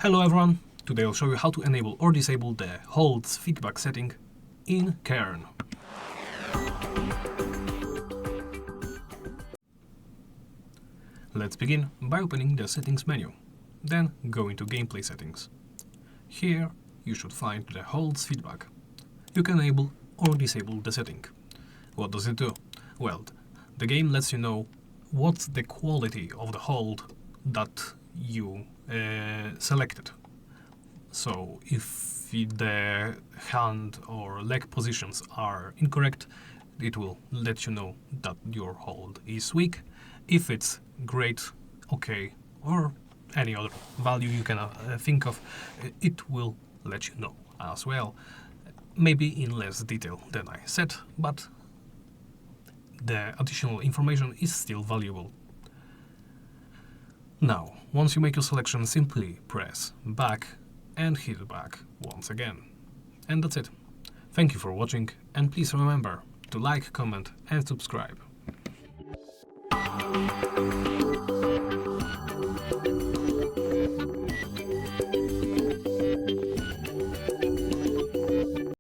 Hello everyone! Today I'll show you how to enable or disable the holds feedback setting in Cairn. Let's begin by opening the settings menu, then go into gameplay settings. Here you should find the holds feedback. You can enable or disable the setting. What does it do? Well, the game lets you know what's the quality of the hold that you selected. So if the hand or leg positions are incorrect, it will let you know that your hold is weak. If it's great, okay, or any other value you can think of, it will let you know as well. Maybe in less detail than I said, but the additional information is still valuable. Now, once you make your selection, simply press back and hit back once again. And that's it. Thank you for watching, and please remember to like, comment and subscribe.